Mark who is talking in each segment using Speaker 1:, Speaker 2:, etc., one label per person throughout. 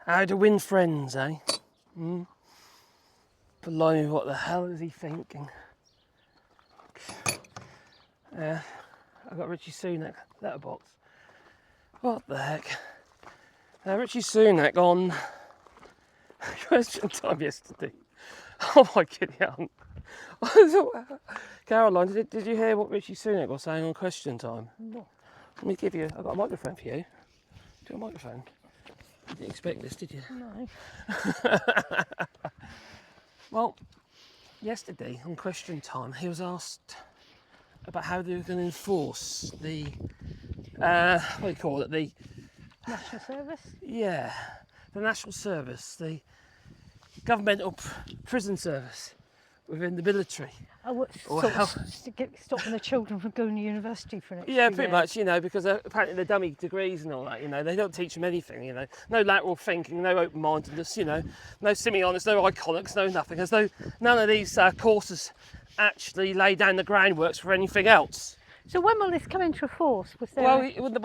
Speaker 1: How to win friends, eh? Blimey, what the hell is he thinking? Yeah, I got Rishi Sunak letterbox. What the heck? Rishi Sunak on Question Time yesterday. Oh my goodness. Caroline, did you hear what Rishi Sunak was saying on Question Time?
Speaker 2: No.
Speaker 1: Let me give you, I've got a microphone for you. Do a microphone. You didn't expect this, did you?
Speaker 2: No.
Speaker 1: Well, yesterday on Question Time, he was asked about how they were going to enforce the, what do you call it, the...
Speaker 2: National service?
Speaker 1: Yeah, the national service, the governmental prison service within the military.
Speaker 2: Oh, what, stopping the children from going to university for next year?
Speaker 1: Yeah, pretty much, because apparently they're dummy degrees and all that, they don't teach them anything, no lateral thinking, no open-mindedness, no semiotics, no iconics, no nothing. There's none of these courses actually lay down the groundworks for anything else.
Speaker 2: So when will this come into force?
Speaker 1: Well,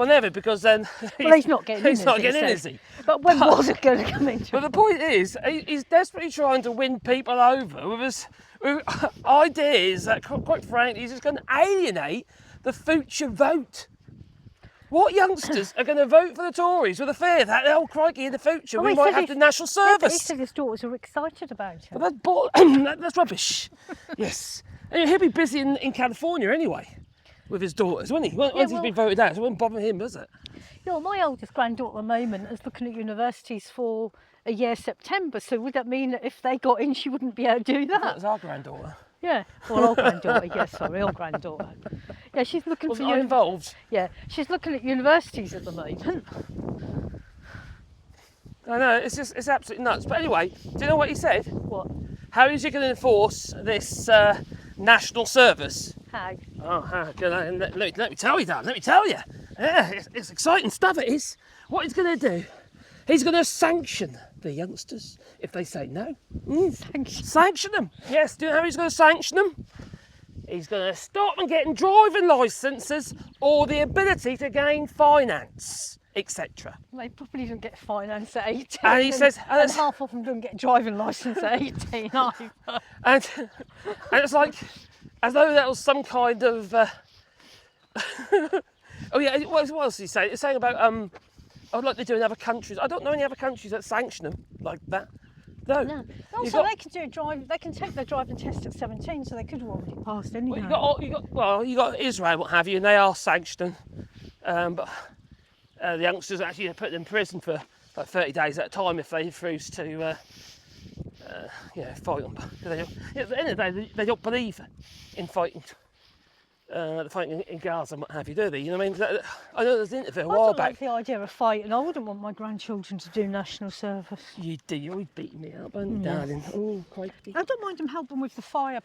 Speaker 1: never, because then
Speaker 2: he's not getting in,
Speaker 1: is he?
Speaker 2: But when was it going to come into
Speaker 1: force? But the point is, he's desperately trying to win people over with ideas that, quite frankly, he's just going to alienate the future vote. What youngsters are going to vote for the Tories with the fear that, oh crikey, in the future we might have the national service?
Speaker 2: He said his daughters are excited about it.
Speaker 1: But that's rubbish. Yes. And he'll be busy in California anyway with his daughters, won't he? Once he's been voted out, so it won't bother him, does it?
Speaker 2: My oldest granddaughter at the moment is looking at universities for a year September, so would that mean that if they got in, she wouldn't be able to do that?
Speaker 1: That's our granddaughter.
Speaker 2: Yeah, well, old granddaughter, yes, sorry, old granddaughter. Yeah, she's looking
Speaker 1: Wasn't I involved?
Speaker 2: Yeah, she's looking at universities at the moment.
Speaker 1: I know, it's absolutely nuts. But anyway, do you know what he said?
Speaker 2: What?
Speaker 1: How is he going to enforce this national service?
Speaker 2: How?
Speaker 1: Oh, let me tell you, Dan, let me tell you. Yeah, it's exciting stuff, it is. What he's going to do, he's going to sanction the youngsters if they say no. Sanction them. Yes, do you know how he's going to sanction them? He's going to stop them getting driving licences or the ability to gain finance, etc.
Speaker 2: They probably don't get finance at 18.
Speaker 1: And he says...
Speaker 2: And half of them don't get a driving licence at 18 either.
Speaker 1: And it's like, as though that was some kind of... oh yeah, what else did he say? It's saying about, like they do in other countries. I don't know any other countries that sanction them like that. No.
Speaker 2: Also, they can they can take their driving test at 17, so they could have already passed anyway.
Speaker 1: You got Israel, what have you, and they are sanctioning. But the youngsters actually put them in prison for like 30 days at a time if they refuse to fight them. At the end of the day, they don't believe in fighting. The fighting in Gaza and what have you, do they? You know what I mean? I know there's an interview a while back.
Speaker 2: I don't like the idea of fighting. I wouldn't want my grandchildren to do national service.
Speaker 1: You do, you're always beating me up, aren't you, darling? Oh, crikey.
Speaker 2: I don't mind them helping with the fire,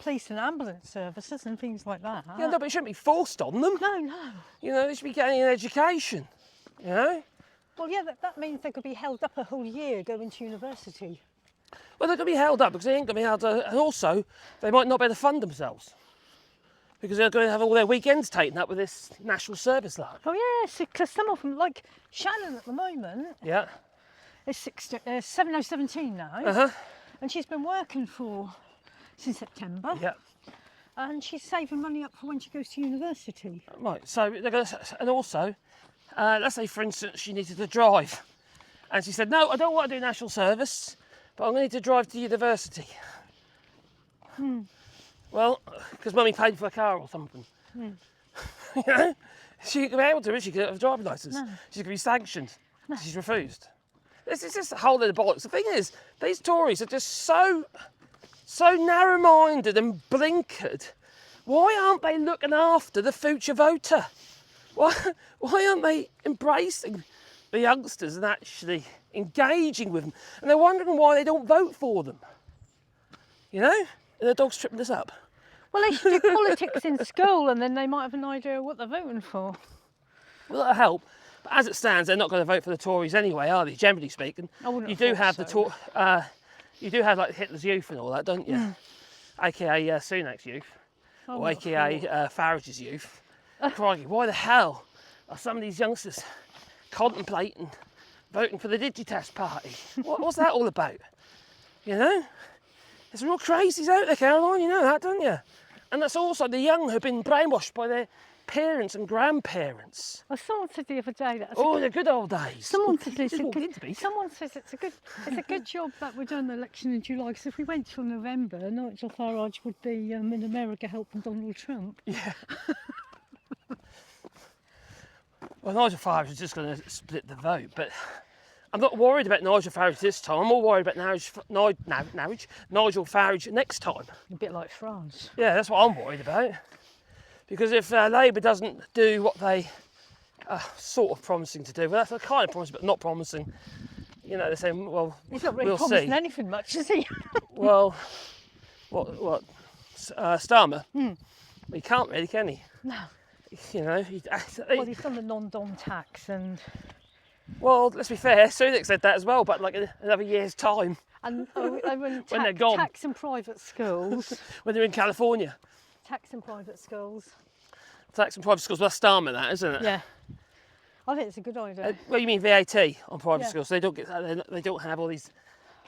Speaker 2: police and ambulance services and things like that.
Speaker 1: Yeah, no, but it shouldn't be forced on them.
Speaker 2: No.
Speaker 1: They should be getting an education, Well,
Speaker 2: yeah, that means they could be held up a whole year going to university.
Speaker 1: Well, they're going to be held up because they ain't going to be able to, and also, they might not be able to fund themselves. Because they're going to have all their weekends taken up with this national service lot.
Speaker 2: Oh yes, because some of them, like Shannon at the moment, is 17 now, and she's been working since September.
Speaker 1: Yeah.
Speaker 2: And she's saving money up for when she goes to university.
Speaker 1: Right. So they're going to, and also, let's say for instance she needed to drive, and she said, "No, I don't want to do national service, but I'm going to need to drive to university." Well, because Mummy paid for a car or something. She could be able to, she could have a driving licence.
Speaker 2: No.
Speaker 1: She could be sanctioned. No. She's refused. This is just a whole lot of bollocks. The thing is, these Tories are just so narrow-minded and blinkered. Why aren't they looking after the future voter? Why aren't they embracing the youngsters and actually engaging with them? And they're wondering why they don't vote for them. And the dog's tripping this up.
Speaker 2: Well, they should do politics in school and then they might have an idea of what they're voting for.
Speaker 1: Well, that'll help. But as it stands, they're not going to vote for the Tories anyway, are they, generally speaking?
Speaker 2: I wouldn't
Speaker 1: you do have
Speaker 2: so.
Speaker 1: You do have like Hitler's Youth and all that, don't you? AKA Sunak's Youth. Or AKA Farage's Youth. Crikey, why the hell are some of these youngsters contemplating voting for the Digitest party. What's that all about? You know? There's real crazies out there, Caroline, you know that, don't you? And that's also the young who've been brainwashed by their parents and grandparents.
Speaker 2: Well, someone said the other day that
Speaker 1: the good old days.
Speaker 2: Someone says it's a good job that we're doing the election in July, because if we went till November, Nigel Farage would be in America helping Donald Trump.
Speaker 1: Yeah. Well, Nigel Farage is just going to split the vote, but I'm not worried about Nigel Farage this time. I'm more worried about Nigel Farage next time.
Speaker 2: A bit like France.
Speaker 1: Yeah, that's what I'm worried about. Because if Labour doesn't do what they are sort of promising to do, well, that's kind of promising, but not promising. You know, they're saying, well,
Speaker 2: he's not really
Speaker 1: we'll
Speaker 2: promising
Speaker 1: see.
Speaker 2: anything much, is he?
Speaker 1: Well, Starmer? He can't really, can he?
Speaker 2: No.
Speaker 1: You know,
Speaker 2: he's done the non-dom tax and.
Speaker 1: Well, let's be fair, Sunak said that as well, but like another year's time.
Speaker 2: And when
Speaker 1: they're gone.
Speaker 2: Tax in private schools.
Speaker 1: When they're in California.
Speaker 2: Tax in private schools.
Speaker 1: Tax in private schools, well, that's Starmer, that, isn't it?
Speaker 2: Yeah. I think it's a good idea.
Speaker 1: Well, you mean VAT on private schools? So they don't have all these.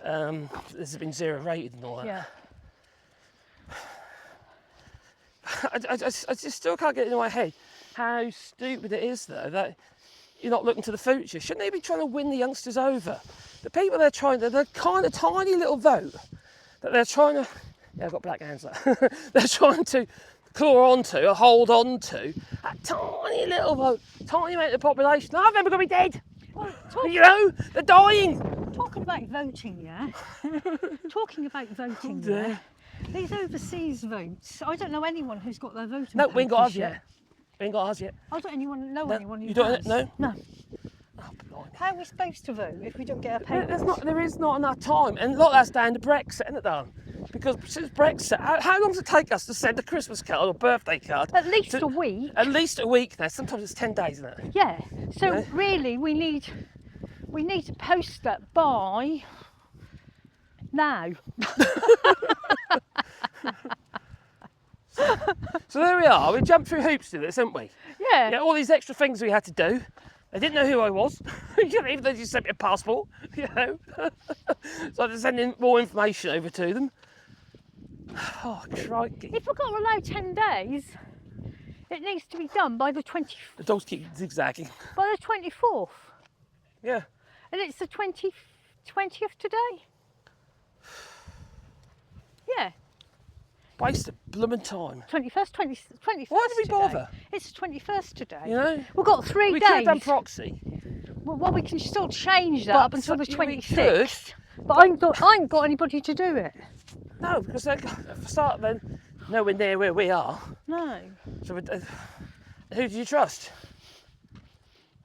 Speaker 1: This has been zero rated and all that.
Speaker 2: Yeah.
Speaker 1: I just still can't get into my head how stupid it is, though, that you're not looking to the future. Shouldn't they be trying to win the youngsters over? The people they're kind of tiny little vote that they're trying to. Yeah, I've got black hands there. They're trying to claw onto or hold on to that tiny little vote, tiny amount of the population. None of them are going to be dead. Well, you know, they're dying.
Speaker 2: Talking about voting, yeah. Talking about voting, yeah. These overseas votes, I don't know anyone who's got their voting.
Speaker 1: No, we ain't got ours yet. We ain't got ours yet.
Speaker 2: I don't anyone who
Speaker 1: you don't
Speaker 2: has.
Speaker 1: know?
Speaker 2: No.
Speaker 1: Oh, blimey.
Speaker 2: How are we supposed to vote if we don't get our papers?
Speaker 1: There is not enough time, and a lot of that's down to Brexit, isn't it, Dan? Because since Brexit, how long does it take us to send a Christmas card or birthday card?
Speaker 2: At least a week.
Speaker 1: At least a week now. Sometimes it's 10 days, isn't it?
Speaker 2: Yeah. So really, we need to post that by now.
Speaker 1: So there we are. We jumped through hoops to this, haven't we?
Speaker 2: Yeah.
Speaker 1: Yeah. All these extra things we had to do. They didn't know who I was. Even though they just sent me a passport, you know. So I had to send in more information over to them. Oh, crikey.
Speaker 2: If we've got to allow 10 days, it needs to be done by the 20th.
Speaker 1: The dogs keep zigzagging.
Speaker 2: By the 24th.
Speaker 1: Yeah.
Speaker 2: And it's the 20th today? Yeah.
Speaker 1: Waste of blooming time.
Speaker 2: 21st.
Speaker 1: Why did we bother?
Speaker 2: It's the 21st today.
Speaker 1: You know?
Speaker 2: We've got 3 days.
Speaker 1: We could have done proxy.
Speaker 2: Well, we can still change that up until the 26th. But I ain't got anybody to do it.
Speaker 1: No, because for a start, then nowhere near where we are.
Speaker 2: No.
Speaker 1: So who do you trust?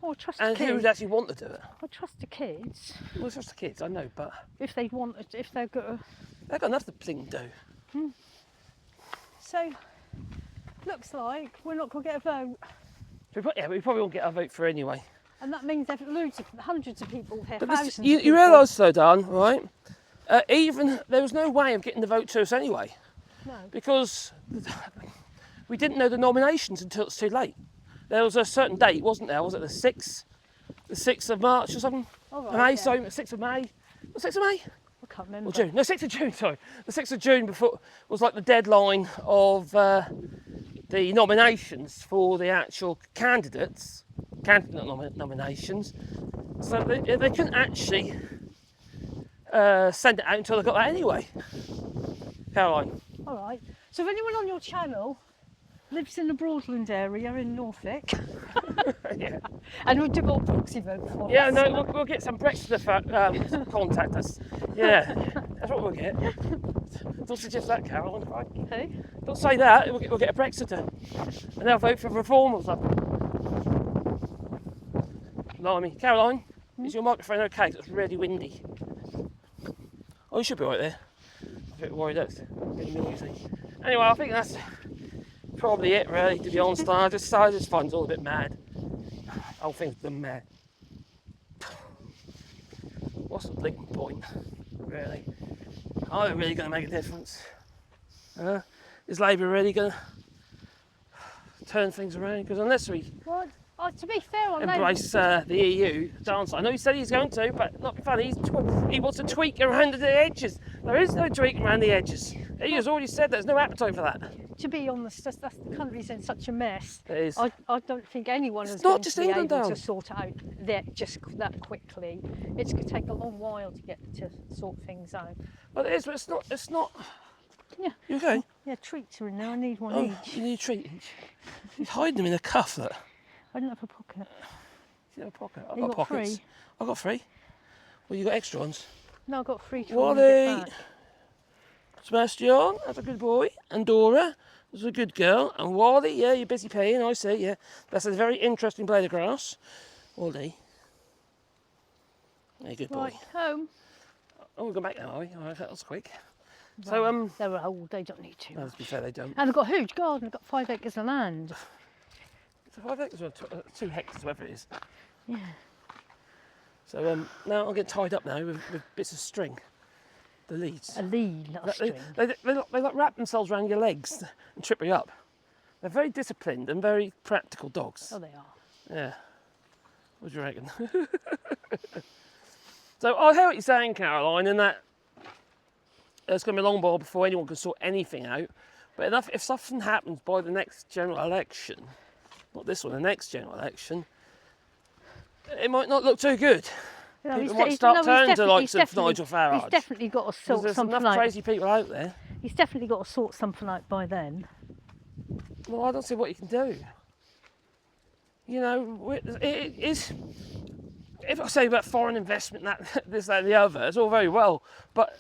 Speaker 2: Oh, I trust the
Speaker 1: And
Speaker 2: kids.
Speaker 1: who would actually want to do it?
Speaker 2: I trust the kids.
Speaker 1: Well, it's just the kids, I know, but
Speaker 2: If they've got
Speaker 1: they've got enough to bling do.
Speaker 2: So, looks like we're not going to get a vote.
Speaker 1: We probably won't get our vote for anyway.
Speaker 2: And that means hundreds of people here,
Speaker 1: But
Speaker 2: thousands of
Speaker 1: you
Speaker 2: people.
Speaker 1: realise though, Dan, right? Even there was no way of getting the vote to us anyway.
Speaker 2: No.
Speaker 1: Because we didn't know the nominations until it's too late. There was a certain date, wasn't there? Was it the 6th of March or something?
Speaker 2: Oh, right,
Speaker 1: May,
Speaker 2: yeah.
Speaker 1: sorry, 6th of May. The 6th of May?
Speaker 2: I can't remember.
Speaker 1: Or June? No, 6th of June, sorry. The 6th of June before was like the deadline of the nominations for the actual candidates, nominations. So they couldn't actually send it out until they got that anyway. Caroline.
Speaker 2: All right. So if anyone on your channel lives in the Broadland area in Norfolk,
Speaker 1: Yeah.
Speaker 2: and we'll do more proxy vote for
Speaker 1: Yeah,
Speaker 2: us.
Speaker 1: no, we'll get some Brexit contact us. Yeah, that's what we'll get. Don't suggest that, Caroline. Right?
Speaker 2: Okay.
Speaker 1: Don't say that. We'll get a Brexiter, and they'll vote for reform or something. Blimey, Caroline, is your microphone okay? It's really windy. Oh, you should be right there. I'm a bit worried that's really noisy. Anyway, I think that's probably it, really. To be honest, I just find it all a bit mad. The whole thing's been mad. What's the blinking point, really? Are they really going to make a difference? Is Labour really going to turn things around? Because unless we...
Speaker 2: Well, To be fair, I know.
Speaker 1: embrace the EU dance. I know he said he's going to, but not be funny. He wants to tweak around the edges. There is no tweaking around the edges. He has already said there's no appetite for that.
Speaker 2: To be honest, that's the country's in such a mess.
Speaker 1: It is.
Speaker 2: I don't think anyone is
Speaker 1: It's
Speaker 2: going
Speaker 1: not just
Speaker 2: to be
Speaker 1: England,
Speaker 2: able
Speaker 1: though.
Speaker 2: to sort out that just that quickly. It's going to take a long while to get to sort things out.
Speaker 1: Well, it is, but it's not.
Speaker 2: Yeah.
Speaker 1: You okay?
Speaker 2: Yeah, treats are in there. I need one
Speaker 1: Oh,
Speaker 2: each.
Speaker 1: you need a treat each. He's hiding them in a cuff, look.
Speaker 2: I don't have a pocket.
Speaker 1: You have a pocket? I've
Speaker 2: You
Speaker 1: got
Speaker 2: got
Speaker 1: pockets.
Speaker 2: 3?
Speaker 1: I've got 3. Well, you got extra ones.
Speaker 2: No, I've got 3 to
Speaker 1: Wally,
Speaker 2: get back.
Speaker 1: Sebastian, that's a good boy. And Dora, that's a good girl. And Wally, yeah, you're busy paying, I see, yeah. That's a very interesting blade of grass. Wally. Yeah, good boy.
Speaker 2: Right, home.
Speaker 1: Oh, we'll go back now, are we? All right, that was quick. So,
Speaker 2: They're old, they don't need to.
Speaker 1: no, to be fair, they don't.
Speaker 2: And I've got a huge garden, I've got 5 acres of land.
Speaker 1: So 5 hectares or 2 hectares, whatever it is.
Speaker 2: Yeah.
Speaker 1: So now I'll get tied up now with bits of string. The leads.
Speaker 2: A lead, not a string.
Speaker 1: They like wrap themselves around your legs and trip you up. They're very disciplined and very practical dogs.
Speaker 2: Oh, they are.
Speaker 1: Yeah. What do you reckon? So I hear what you're saying, Caroline, in that it's going to be a long while before anyone can sort anything out. But if something happens by the next general election, not this one, the next general election, it might not look too good.
Speaker 2: No,
Speaker 1: People might start turning to the likes of Nigel Farage.
Speaker 2: He's definitely got to sort
Speaker 1: There's
Speaker 2: something
Speaker 1: enough
Speaker 2: out.
Speaker 1: crazy people out there.
Speaker 2: He's definitely got to sort something out by then.
Speaker 1: Well, I don't see what you can do. You know, it is. If I say about foreign investment, that this, that, and the other, it's all very well, but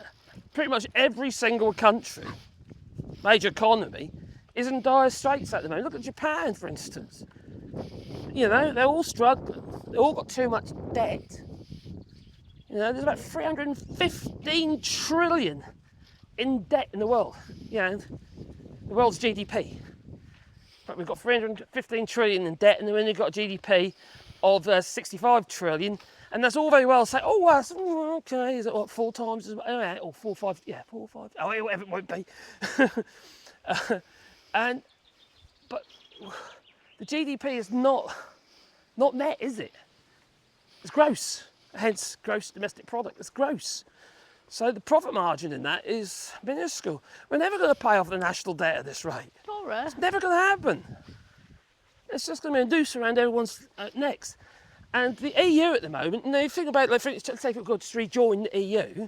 Speaker 1: pretty much every single country, major economy, is in dire straits at the moment. Look at Japan, for instance. You know, they're all struggling. They've all got too much debt. You know, there's about 315 trillion in debt in the world. You know, the world's GDP. But we've got 315 trillion in debt, and then we've got a GDP of 65 trillion, and that's all very well say, oh, well, okay, is it what, 4 times as well? Or 4 or 5, yeah, 4 or 5, oh, whatever it might be. But the GDP is not net, is it? It's gross, hence gross domestic product. It's gross. So the profit margin in that is minuscule. We're never going to pay off the national debt at this rate.
Speaker 2: Dora.
Speaker 1: It's never going to happen. It's just going to be a noose around everyone's necks. And the EU at the moment, you know, you think about, like, say if we've got to rejoin the EU,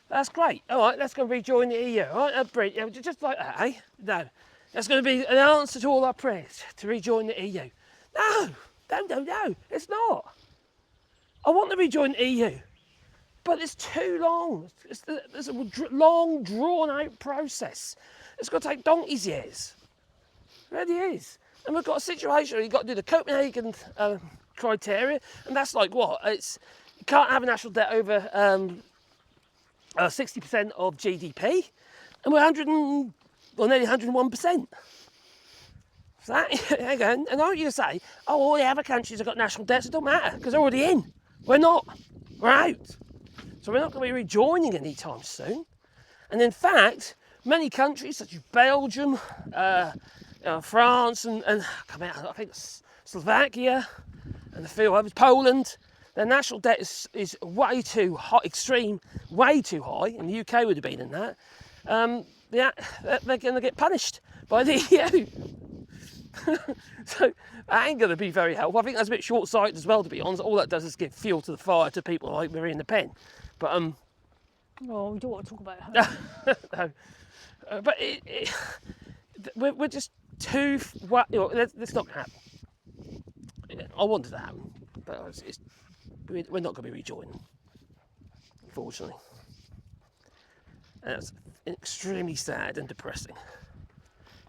Speaker 1: that's great. All right, let's go rejoin the EU. All right, just like that, eh? No, that's going to be an answer to all our prayers to rejoin the EU. No, it's not. I want to rejoin the EU, but it's too long. It's a long, drawn-out process. It's going to take donkey's years. It really is. And we've got a situation where you've got to do the Copenhagen criteria, and that's like what? It's you can't have a national debt over 60% of GDP, and we're nearly 101%. So that, again, and I know you say, oh, all the other countries have got national debts. It don't matter because they're already in. We're not. We're out. So we're not going to be rejoining anytime soon. And in fact, many countries such as Belgium, France, and I think Slovakia, and a few others, Poland, their national debt is way too high, extreme, way too high, and the UK would have been in that. They're going to get punished by the EU. So that ain't going to be very helpful. I think that's a bit short-sighted as well, to be honest. All that does is give fuel to the fire to people like Marine Le Pen. But
Speaker 2: oh, we don't want to talk about her.
Speaker 1: No. But we're just too. That's not going to happen. I wanted to happen, but we're not going to be rejoining, unfortunately. And it's extremely sad and depressing.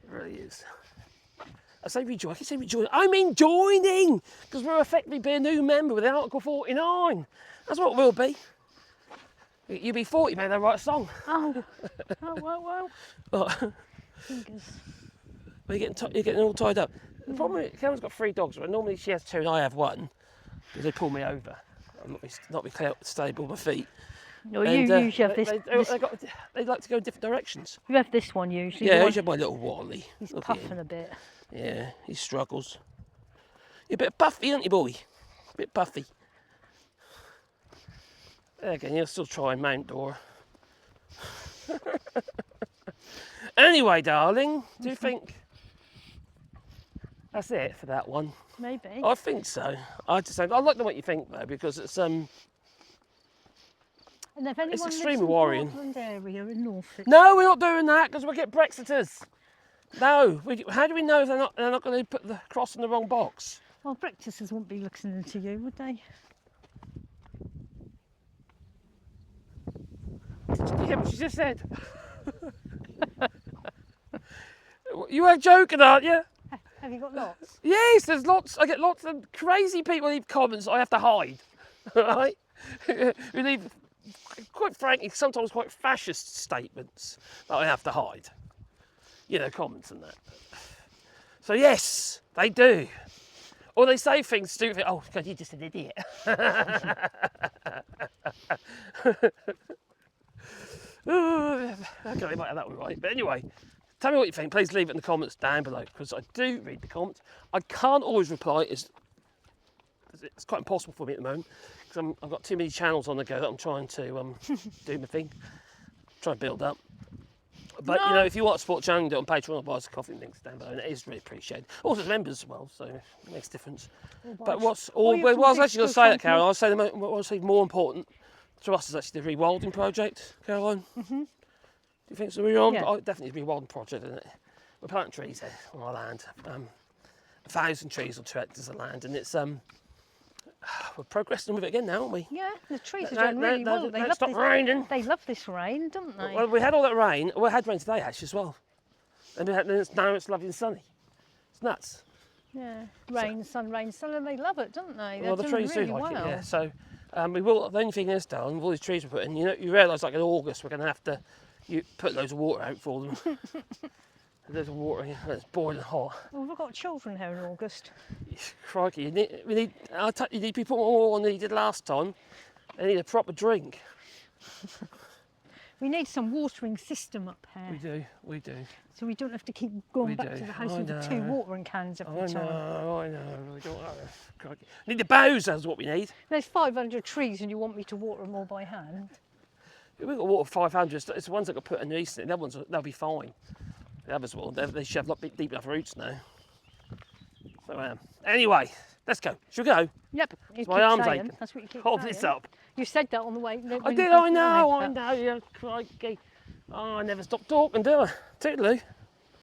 Speaker 1: It really is. I say rejoin. I can say rejoin. I mean joining, because we're effectively be a new member with Article 49. That's what we'll be. You'll be 40, mate. They'll write a song.
Speaker 2: Oh, wow. Fingers.
Speaker 1: Well, you're getting all tied up. The problem is, Cameron's got 3 dogs, right? Normally she has 2 and I have 1, because they pull me over. I'm not be stable with my feet.
Speaker 2: No, you usually have this.
Speaker 1: They like to go in different directions.
Speaker 2: You have this one usually.
Speaker 1: Yeah, I usually have my little Wally.
Speaker 2: He's puffing a bit.
Speaker 1: Yeah, he struggles. You're a bit puffy, aren't you, boy? A bit puffy. Again, you'll still try and mount door. Anyway, darling, do you think that's it for that one?
Speaker 2: Maybe.
Speaker 1: I think so. I like to know what you think though, because it's
Speaker 2: And if anyone
Speaker 1: it's
Speaker 2: lives
Speaker 1: extremely
Speaker 2: in
Speaker 1: worrying.
Speaker 2: Portland area in Norfolk.
Speaker 1: No, we're not doing that because we'll get Brexiters. No, how do we know if they're not going to put the cross in the wrong box?
Speaker 2: Well, Brexiters wouldn't be listening to you, would they?
Speaker 1: Yeah, what she just said. You are joking, aren't you?
Speaker 2: Have you got lots?
Speaker 1: Yes, there's lots. I get lots of crazy people leave comments I have to hide. Right? We leave, quite frankly, sometimes quite fascist statements that I have to hide. You know, comments and that. So yes, they do. Or they say things stupid. Oh, God, you're just an idiot. Okay, they might have that one right. But anyway, tell me what you think. Please leave it in the comments down below, because I do read the comments. I can't always reply. It's quite impossible for me at the moment, because I've got too many channels on the go that I'm trying to do my thing, try and build up. But you know, if you want to support the channel, do it on Patreon or buy us a coffee, links down below, and it is really appreciated. Also, as members as well, so it makes a difference. But what I was actually going to say that, Caroline, I was saying what I was saying more important to us is actually the Rewilding project, Caroline. Do you think it's a rewilding?
Speaker 2: Yeah.
Speaker 1: Oh, definitely a rewilding project, isn't it? We're planting trees there on our land. 1,000 trees or 2 hectares of land, and it's we're progressing with it again now, aren't we?
Speaker 2: Yeah, the trees are doing really well.
Speaker 1: They stop raining.
Speaker 2: They love this rain, don't they?
Speaker 1: Well, we had all that rain. We had rain today actually as well, and now it's lovely and sunny. It's nuts.
Speaker 2: Yeah, rain, sun, and they love it, don't they?
Speaker 1: Well, the
Speaker 2: They're doing
Speaker 1: trees
Speaker 2: really
Speaker 1: do like
Speaker 2: well.
Speaker 1: it, yeah. So we will. The only thing is, darling, with all these trees we're putting, you realise like in August we're going to have to put loads of water out for them. There's water here, it's boiling hot.
Speaker 2: Well, we've got children here in August.
Speaker 1: Crikey, you need people more than you did last time. They need a proper drink.
Speaker 2: We need some watering system up here.
Speaker 1: We do.
Speaker 2: So we don't have to keep going back to the house with the 2 watering cans every time.
Speaker 1: I know. We don't crikey. Need the bowser is what we need.
Speaker 2: There's 500 trees and you want me to water them all by hand?
Speaker 1: We've got water 500, it's the ones that got put in recently. The other ones, they'll be fine. The others will. They should have deep enough roots now. So anyway, let's go. Should we go?
Speaker 2: Yep.
Speaker 1: My arm's aching.
Speaker 2: That's what you keep
Speaker 1: Hold
Speaker 2: saying.
Speaker 1: this up.
Speaker 2: You said that on the way.
Speaker 1: I know. Yeah, crikey. Oh, I never stop talking, do I? Toodaloo.